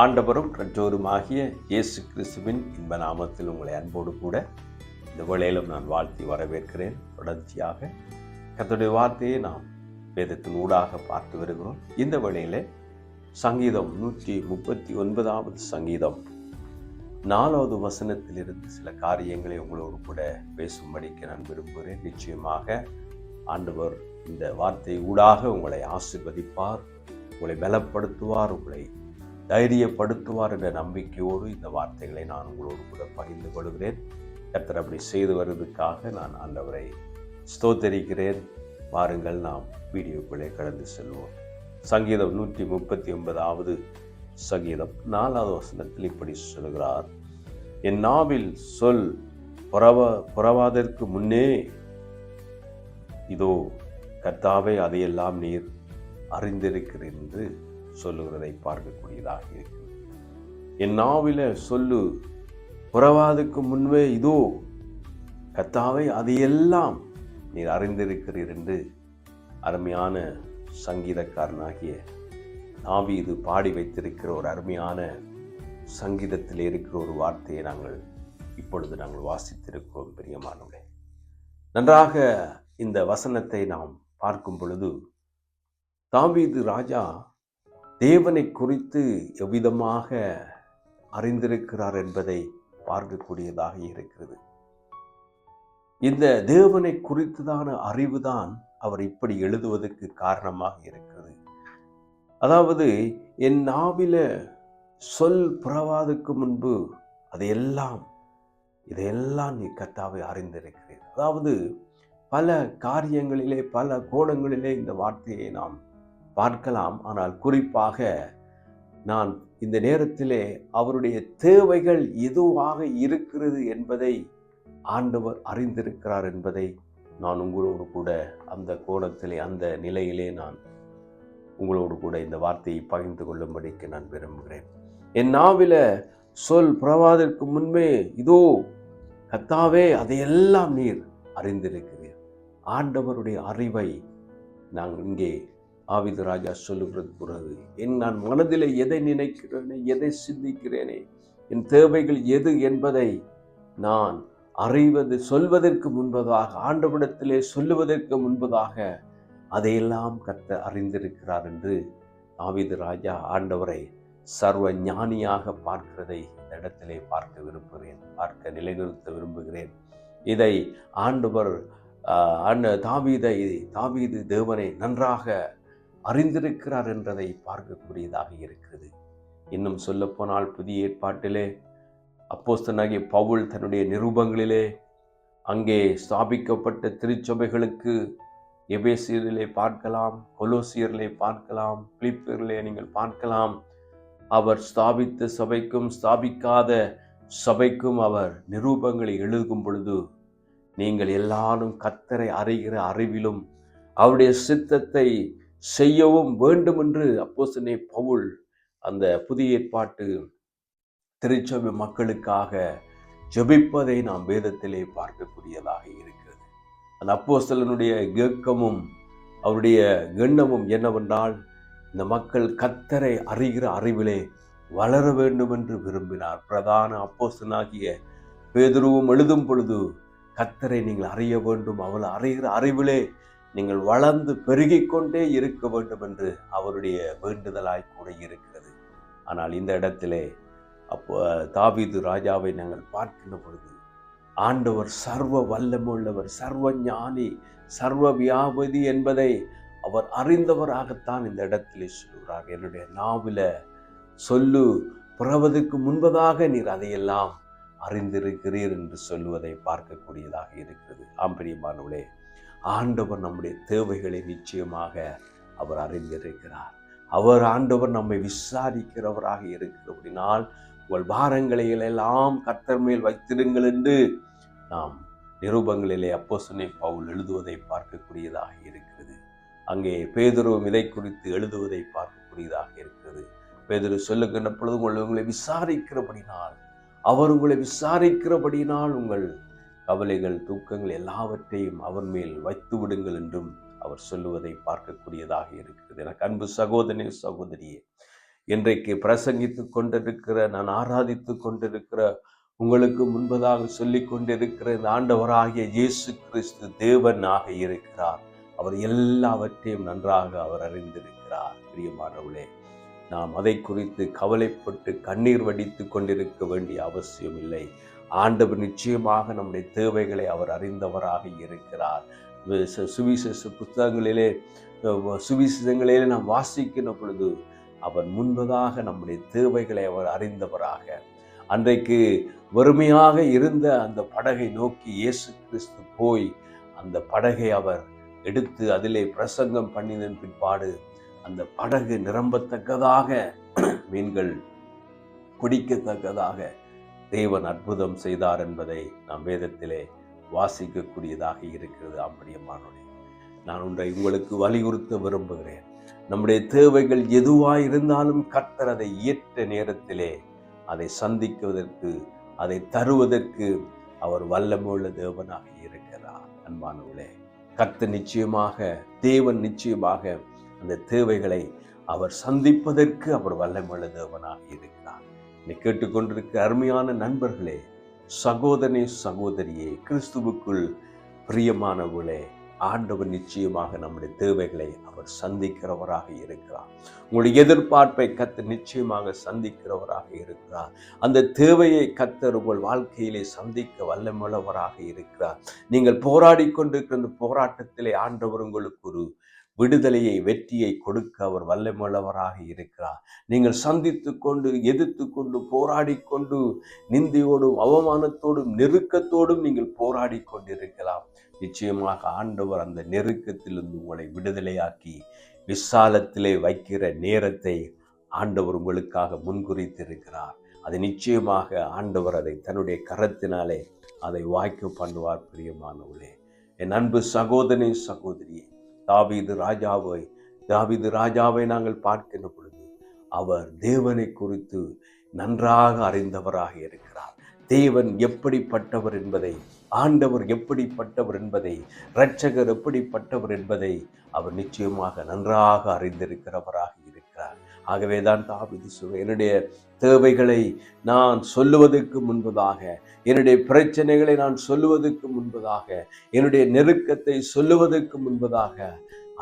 ஆண்டவரும் இரட்சகருமாகிய இயேசு கிறிஸ்துவின் இன்ப நாமத்தில் உங்களை அன்போடு கூட இந்த வேளையிலும் நான் வாழ்த்தி வரவேற்கிறேன். தொடர்ச்சியாக கர்த்தருடைய வார்த்தையை நாம் வேதத்தின் ஊடாக பார்த்து வருகிறோம். இந்த வேளையிலே சங்கீதம் 139வது சங்கீதம் 4வது வசனத்திலிருந்து சில காரியங்களை உங்களோடு கூட பேசும்படிக்கு நான் விரும்புகிறேன். நிச்சயமாக ஆண்டவர் இந்த வார்த்தை ஊடாக உங்களை ஆசீர்வதிப்பார், உங்களை பலப்படுத்துவார், உங்களை தைரியப்படுத்துவார் என்ற நம்பிக்கையோடு இந்த வார்த்தைகளை நான் உங்களோடு கூட பகிர்ந்து கொள்கிறேன். கர்த்தர் அப்படி செய்து வருவதற்காக நான் ஆண்டவரை ஸ்தோத்தரிக்கிறேன். வாருங்கள், நாம் வீடியோக்குள்ளே கடந்து செல்வோம். சங்கீதம் 139வது சங்கீதம் 4வது வசனத்தில் இப்படி சொல்கிறார், என் நாவில் சொல் புறவாதற்கு முன்னே இதோ கர்த்தாவே அதையெல்லாம் நீர் அறிந்திருக்கிறீர் என்று சொல்லுகிறதை பார்க்கக்கூடியதாக இருக்கிறது. என் நாவில சொல்லு புறவாதுக்கு முன்பே இதோ கர்த்தாவே அதையெல்லாம் நீர் அறிந்திருக்கிறீர் என்று அருமையான சங்கீதக்காரனாகிய தாவீது பாடி வைத்திருக்கிற ஒரு அருமையான சங்கீதத்தில் இருக்கிற ஒரு வார்த்தையை இப்பொழுது நாங்கள் வாசித்திருக்கிறோம். பிரியமானவர்களே, நன்றாக இந்த வசனத்தை நாம் பார்க்கும் பொழுது தாவீது ராஜா தேவனை குறித்து எவ்விதமாக அறிந்திருக்கிறார் என்பதை பார்க்கக்கூடியதாக இருக்கிறது. இந்த தேவனை குறித்துதான அறிவுதான் அவர் இப்படி எழுதுவதற்கு காரணமாக இருக்கிறது. அதாவது, என் நாவில சொல் புறவாதுக்கு முன்பு இதையெல்லாம் நீ கர்த்தாவை அறிந்திருக்கிறீர். அதாவது பல காரியங்களிலே பல கோணங்களிலே இந்த வார்த்தையை நாம் பார்க்கலாம். ஆனால் குறிப்பாக நான் இந்த நேரத்திலே அவருடைய தேவைகள் எதுவாக இருக்கிறது என்பதை ஆண்டவர் அறிந்திருக்கிறார் என்பதை நான் உங்களோடு கூட அந்த கோணத்திலே அந்த நிலையிலே நான் உங்களோடு கூட இந்த வார்த்தையை பகிர்ந்து கொள்ளும்படிக்கு நான் விரும்புகிறேன். என் நாவில சொல் புறவாதற்கு முன்பே இதோ கர்த்தாவே அதையெல்லாம் நீர் அறிந்திருக்கிறீர். ஆண்டவருடைய அறிவை நாங்கள் இங்கே தாவீது ராஜா சொல்லுகிறது, நான் மனதிலே எதை நினைக்கிறேனே, எதை சிந்திக்கிறேனே, என் தேவைகள் எது என்பதை நான் சொல்வதற்கு முன்பதாக, ஆண்டவரிடத்திலே சொல்லுவதற்கு முன்பதாக அதையெல்லாம் கர்த்தர் அறிந்திருக்கிறார் என்று தாவீது ராஜா ஆண்டவரை சர்வ ஞானியாக பார்க்கிறதை இந்த இடத்திலே பார்க்க நிலைநிறுத்த விரும்புகிறேன். இதை ஆண்டவர் தாவீது தேவனை நன்றாக அறிந்திருக்கிறார் என்றதை பார்க்கக்கூடியதாக இருக்கிறது. இன்னும் சொல்ல போனால் புதிய ஏற்பாட்டிலே அப்போஸ்தலனாகிய பவுல் தன்னுடைய நிருபங்களிலே அங்கே ஸ்தாபிக்கப்பட்ட திருச்சபைகளுக்கு எபேசியரிலே பார்க்கலாம், கொலோசியரிலே பார்க்கலாம், பிலிப்பியரிலே நீங்கள் பார்க்கலாம். அவர் ஸ்தாபித்த சபைக்கும் ஸ்தாபிக்காத சபைக்கும் அவர் நிருபங்களை எழுதும் பொழுது, நீங்கள் எல்லாரும் கர்த்தரை அறிகிற அறிவிலும் அவருடைய சித்தத்தை செய்யவும் வேண்டும் என்று அப்போஸ்தலனாகிய பவுல் அந்த புதிய ஏற்பாட்டு திருச்சபை மக்களுக்காக ஜெபிப்பதை நாம் வேதத்திலே பார்க்கக்கூடியதாக இருக்கிறது. அந்த அப்போஸ்தலனுடைய ஏக்கமும் அவருடைய எண்ணமும் என்னவென்றால், இந்த மக்கள் கர்த்தரை அறிகிற அறிவிலே வளர வேண்டும் என்று விரும்பினார். பிரதான அப்போஸ்தலனாகிய பேதுருவும் எழுதும் பொழுது, கர்த்தரை நீங்கள் அறிய வேண்டும், அவளை அறிகிற அறிவிலே நீங்கள் வளர்ந்து பெருகிக் கொண்டே இருக்க வேண்டும் என்று அவருடைய வேண்டுதலாய் கூட இருக்கிறது. ஆனால் இந்த இடத்திலே தாவீது ராஜாவை நாங்கள் பார்க்கின்ற பொழுது, ஆண்டவர் சர்வ வல்லமுள்ளவர், சர்வ ஞானி, சர்வ வியாபதி என்பதை அவர் அறிந்தவராகத்தான் இந்த இடத்திலே சொல்கிறார். என்னுடைய நாவில சொல்லு புறவதற்கு முன்பதாக நீர் அதையெல்லாம் அறிந்திருக்கிறீர் என்று சொல்லுவதை பார்க்கக்கூடியதாக இருக்கிறது. பிரியமானவர்களே, ஆண்டவர் நம்முடைய தேவைகளை நிச்சயமாக அவர் அறிந்திருக்கிறார். ஆண்டவர் நம்மை விசாரிக்கிறவராக இருக்கிறபடினால், உங்கள் பாரங்களை எல்லாம் கர்த்தர் மேல் வைத்திருங்கள் என்று நாம் நிருபங்களிலே அப்போஸ்தலனாகிய பவுல் எழுதுவதை பார்க்கக்கூடியதாக இருக்கிறது. அங்கே பேதுருவும் இதை குறித்து எழுதுவதை பார்க்கக்கூடியதாக இருக்கிறது. பேதுரு சொல்லுகின்ற பொழுது, உங்களை விசாரிக்கிறபடினால், அவர் உங்களை விசாரிக்கிறபடினால் உங்கள் கவலைகள் தூக்கங்கள் எல்லாவற்றையும் அவர் மேல் வைத்து விடுங்கள் என்றும் அவர் சொல்லுவதை பார்க்கக்கூடியதாக இருக்கிறது. எனக்கு அன்பு சகோதரனே, சகோதரியே, இன்றைக்கு பிரசங்கித்து கொண்டிருக்கிற, நான் ஆராதித்து கொண்டிருக்கிற, உங்களுக்கு முன்பதாக சொல்லிக் கொண்டிருக்கிற இந்த ஆண்டவராகிய இயேசு கிறிஸ்து தேவனாக இருக்கிறார். அவர் எல்லாவற்றையும் நன்றாக அவர் அறிந்திருக்கிறார். பிரியமானவர்களே, நாம் அதை குறித்து கவலைப்பட்டு கண்ணீர் வடித்து கொண்டிருக்க வேண்டிய அவசியம் இல்லை. ஆண்டவர் நிச்சயமாக நம்முடைய தேவைகளை அவர் அறிந்தவராக இருக்கிறார். சுவிசேஷ புத்தகங்களிலே சுவிசேஷங்களிலே நாம் வாசிக்கின்ற பொழுது அவர் முன்பதாக நம்முடைய தேவைகளை அவர் அறிந்தவராக, அன்றைக்கு வறுமையாக இருந்த அந்த படகை நோக்கி இயேசு கிறிஸ்து போய் அந்த படகை அவர் எடுத்து அதிலே பிரசங்கம் பண்ணின பிற்பாடு அந்த படகு நிரம்பத்தக்கதாக, மீன்கள் குடிக்கத்தக்கதாக தேவன் அற்புதம் செய்தார் என்பதை நாம் வேதத்திலே வாசிக்கக்கூடியதாக இருக்கிறது. ஆம்படியமானோட நான் ஒன்றை உங்களுக்கு வலியுறுத்த விரும்புகிறேன். நம்முடைய தேவைகள் எதுவாய் இருந்தாலும் கர்த்தர் அதை ஏற்ற நேரத்திலே அதை சந்திக்குவதற்கு, அதை தருவதற்கு அவர் வல்லமையுள்ள தேவனாக இருக்கிறார். அன்பானவர்களே, கர்த்தர் நிச்சயமாக, தேவன் நிச்சயமாக அந்த தேவைகளை அவர் சந்திப்பதற்கு அவர் வல்லமையுள்ள தேவனாக இருக்கிறார். நீ கேட்டுக்கொண்டிருக்கிற அருமையான நண்பர்களே, சகோதரனே, சகோதரியே, கிறிஸ்துவுக்குள் பிரியமானவர்களே, ஆண்டவர் நிச்சயமாக நம்முடைய தேவைகளை அவர் சந்திக்கிறவராக இருக்கிறார். உங்களுடைய எதிர்பார்ப்பை கர்த்தர் நிச்சயமாக சந்திக்கிறவராக இருக்கிறார். அந்த தேவையை கர்த்தர் உங்கள் வாழ்க்கையிலே சந்திக்க வல்லமுள்ளவராக இருக்கிறார். நீங்கள் போராடி கொண்டிருக்கிற அந்த போராட்டத்திலே ஆண்டவர் உங்களுக்கு ஒரு விடுதலையை, வெற்றியை கொடுக்க அவர் வல்லமுள்ளவராக இருக்கிறார். நீங்கள் சந்தித்து கொண்டு, எதிர்த்து கொண்டு, போராடி கொண்டு, நிந்தையோடும் அவமானத்தோடும் நெருக்கத்தோடும் நீங்கள் போராடி கொண்டிருக்கலாம். நிச்சயமாக ஆண்டவர் அந்த நெருக்கத்திலிருந்து உங்களை விடுதலையாக்கி விசாலத்திலே வைக்கிற நேரத்தை ஆண்டவர் உங்களுக்காக முன்குறித்திருக்கிறார். அதை நிச்சயமாக ஆண்டவர் அதை தன்னுடைய கரத்தினாலே அதை வாய்க்க பண்ணுவார். பிரியமானவர்களே, என் அன்பு சகோதரனே, சகோதரியே, தாவீது ராஜாவை நாங்கள் பார்க்கின்ற பொழுது அவர் தேவனை குறித்து நன்றாக அறிந்தவராக இருக்கிறார். தேவன் எப்படிப்பட்டவர் என்பதை, ஆண்டவர் எப்படிப்பட்டவர் என்பதை, இரட்சகர் எப்படிப்பட்டவர் என்பதை அவர் நிச்சயமாக நன்றாக அறிந்திருக்கிறவராக இருக்கிறார். ஆகவேதான் தாவீது என்னுடைய தேவைகளை நான் சொல்லுவதற்கு முன்பதாக, என்னுடைய பிரச்சனைகளை நான் சொல்லுவதற்கு முன்பதாக, என்னுடைய நெருக்கத்தை சொல்லுவதற்கு முன்பதாக,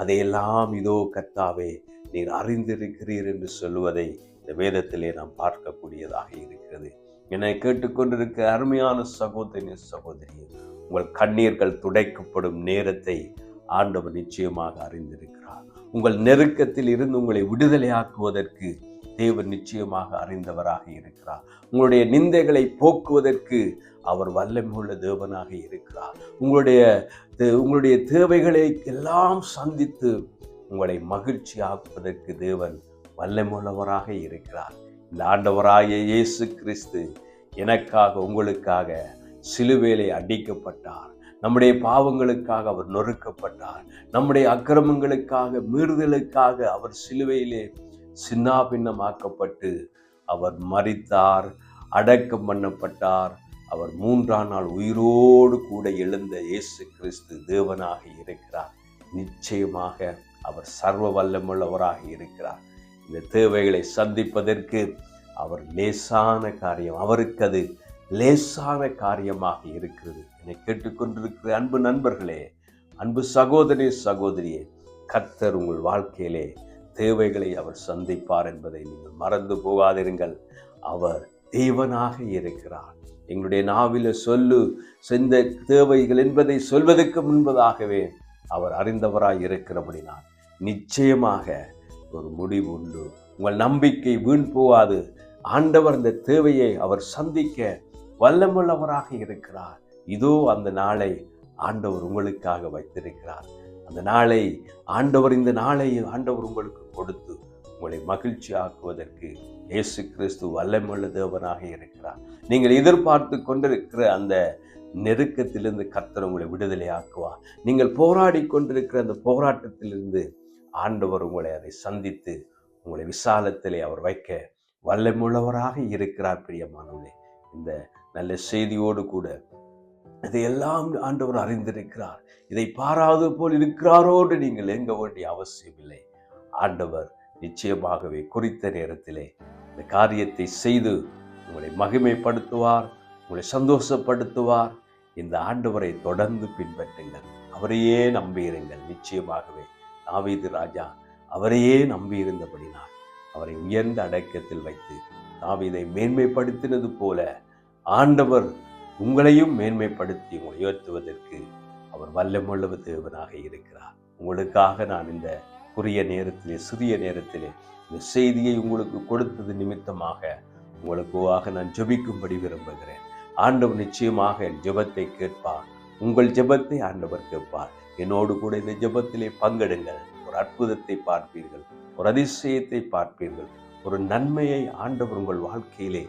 அதையெல்லாம் இதோ கர்த்தாவே நீர் அறிந்திருக்கிறீர் என்று சொல்லுவதை இந்த வேதத்திலே நாம் பார்க்கக்கூடியதாக இருக்கிறது. என்னை கேட்டுக்கொண்டிருக்க அருமையான சகோதரனே, சகோதரியே, உங்கள் கண்ணீர்கள் துடைக்கப்படும் நேரத்தை ஆண்டவர் நிச்சயமாக அறிந்திருக்கிறார். உங்கள் நெருக்கத்தில் இருந்து உங்களை விடுதலையாக்குவதற்கு தேவன் நிச்சயமாக அறிந்தவராக இருக்கிறார். உங்களுடைய நிந்தைகளை போக்குவதற்கு அவர் வல்லமையுள்ள தேவனாக இருக்கிறார். உங்களுடைய தேவைகளை எல்லாம் சந்தித்து உங்களை மகிழ்ச்சியாக்குவதற்கு தேவன் வல்லமையுள்ளவராக இருக்கிறார். இந்த ஆண்டவராகிய இயேசு கிறிஸ்து எனக்காக, உங்களுக்காக சிலுவையிலே அடிக்கப்பட்டார். நம்முடைய பாவங்களுக்காக அவர் நொறுக்கப்பட்டார். நம்முடைய அக்கிரமங்களுக்காக, மீறுதலுக்காக அவர் சிலுவையிலே சின்னாபின்னமாக்கப்பட்டு அவர் மரித்தார், அடக்கம் பண்ணப்பட்டார். அவர் 3ஆம் நாள் உயிரோடு கூட எழுந்த இயேசு கிறிஸ்து தேவனாக இருக்கிறார். நிச்சயமாக அவர் சர்வ வல்லமுள்ளவராக இருக்கிறார். இந்த தேவைகளை சந்திப்பதற்கு அவர் லேசான காரியம், அவருக்கு அது லேசான காரியமாக இருக்கிறது. என்னை கேட்டுக்கொண்டிருக்கிற அன்பு நண்பர்களே, அன்பு சகோதரி, சகோதரியே, கர்த்தர் உங்கள் வாழ்க்கையிலே தேவைகளை அவர் சந்திப்பார் என்பதை நீங்கள் மறந்து போகாதிருங்கள். அவர் தேவனாக இருக்கிறார். எங்களுடைய நாவில சென்ற தேவைகள் என்பதை சொல்வதற்கு முன்பதாகவே அவர் அறிந்தவராய் இருக்கிறபடினால் நிச்சயமாக ஒரு முடிவு உண்டு. உங்கள் நம்பிக்கை வீண் போகாது. ஆண்டவர் அந்த தேவையை அவர் சந்திக்க வல்லமுள்ளவராக இருக்கிறார். இதோ அந்த நாளை ஆண்டவர் உங்களுக்காக வைத்திருக்கிறார். அந்த நாளை ஆண்டவர், இந்த நாளை ஆண்டவர் உங்களுக்கு கொடுத்து உங்களை மகிழ்ச்சி ஆக்குவதற்கு இயேசு கிறிஸ்து வல்லமுள்ள தேவனாக இருக்கிறார். நீங்கள் எதிர்பார்த்து கொண்டிருக்கிற அந்த நெருக்கத்திலிருந்து கர்த்தர் உங்களை விடுதலை ஆக்குவார். நீங்கள் போராடி கொண்டிருக்கிற அந்த போராட்டத்திலிருந்து ஆண்டவர் உங்களை அதை சந்தித்து உங்களை விசாலத்திலே அவர் வைக்க வல்லமுள்ளவராக இருக்கிறார். பிரியமானவர்களே, இந்த நல்ல செய்தியோடு கூட இதையெல்லாம் ஆண்டவர் அறிந்திருக்கிறார். இதை பாராது போல் இருக்கிறாரோடு நீங்கள் எங்க வேண்டிய அவசியம் இல்லை. ஆண்டவர் நிச்சயமாகவே குறித்த நேரத்திலே இந்த காரியத்தை செய்து உங்களை மகிமைப்படுத்துவார், உங்களை சந்தோஷப்படுத்துவார். இந்த ஆண்டவரை தொடர்ந்து பின்பற்றுங்கள், அவரையே நம்பியிருங்கள். நிச்சயமாகவே தாவீது ராஜா அவரையே நம்பியிருந்தபடினால் அவரை உயர்ந்த அடக்கத்தில் வைத்து தாவீதை மேன்மைப்படுத்தினது போல ஆண்டவர் உங்களையும் மேன்மைப்படுத்தி உங்களை உயர்த்துவதற்கு அவர் வல்லமுள்ள தேவனாக இருக்கிறார். உங்களுக்காக நான் இந்த குறுகிய நேரத்திலே, சிறிய நேரத்திலே இந்த செய்தியை உங்களுக்கு கொடுத்தது நிமித்தமாக உங்களுக்காக நான் ஜெபிக்கும்படி விரும்புகிறேன். ஆண்டவர் நிச்சயமாக என் ஜெபத்தை கேட்பார். உங்கள் ஜெபத்தை ஆண்டவர் கேட்பார். என்னோடு கூட இந்த ஜெபத்திலே பங்கெடுங்கள். ஒரு அற்புதத்தை பார்ப்பீர்கள், ஒரு அதிசயத்தை பார்ப்பீர்கள், ஒரு நன்மையை ஆண்டவர் உங்கள் வாழ்க்கையிலே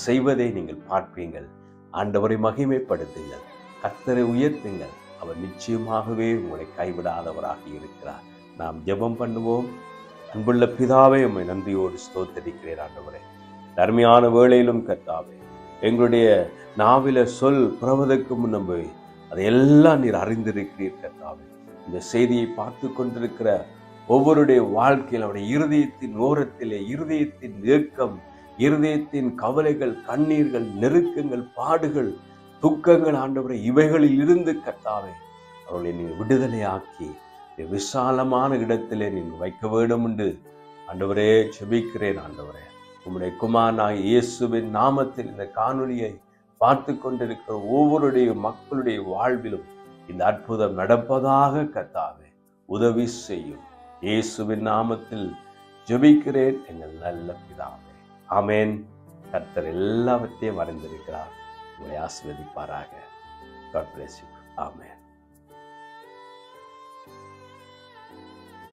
செய்வதை நீங்கள் பார்ப்பீங்கள். ஆண்டவரை மகிமைப்படுத்துங்கள், கர்த்தரை உயர்த்துங்கள். அவர் நிச்சயமாகவே உங்களை கைவிடாதவராக இருக்கிறார். நாம் ஜெபம் பண்ணுவோம். அன்புள்ள பிதாவே, உம்மை நன்றியோடு ஸ்தோத்தரிக்கிறேன் ஆண்டவரே. அருமையான வேளையிலும் கர்த்தாவே, எங்களுடைய நாவில சொல் புறவதற்கு முன்னே அதையெல்லாம் நீர் அறிந்திருக்கிறீர் கர்த்தாவே. இந்த செய்தியை பார்த்து கொண்டிருக்கிற ஒவ்வொருடைய வாழ்க்கையில் அவருடைய இருதயத்தின் ஓரத்திலே இருதயத்தின் ஏக்கம், இருதயத்தின் கவலைகள், கண்ணீர்கள், நெருக்கங்கள், பாடுகள், துக்கங்கள் ஆண்டவரே, இவைகளில் இருந்து கர்த்தாவே அவர்களை நீ விடுதலையாக்கி விசாலமான இடத்திலே நீங்கள் வைக்க வேண்டும் என்று ஆண்டவரே ஜெபிக்கிறேன். ஆண்டவரே, உம்முடைய குமாரனாகிய இயேசுவின் நாமத்தில் இந்த காணொளியை பார்த்து கொண்டிருக்கிற ஒவ்வொருடைய மக்களுடைய வாழ்விலும் இந்த அற்புதம் நடப்பதாக கர்த்தாவே உதவி செய்யும். இயேசுவின் நாமத்தில் ஜெபிக்கிறேன் எங்கள் நல்ல பிதாவே, ஆமென். கர்த்தர் எல்லாவற்றையும் அறிந்திருக்கிறார். உங்களை ஆசீர்வதிப்பாராக. God bless you. ஆமென்.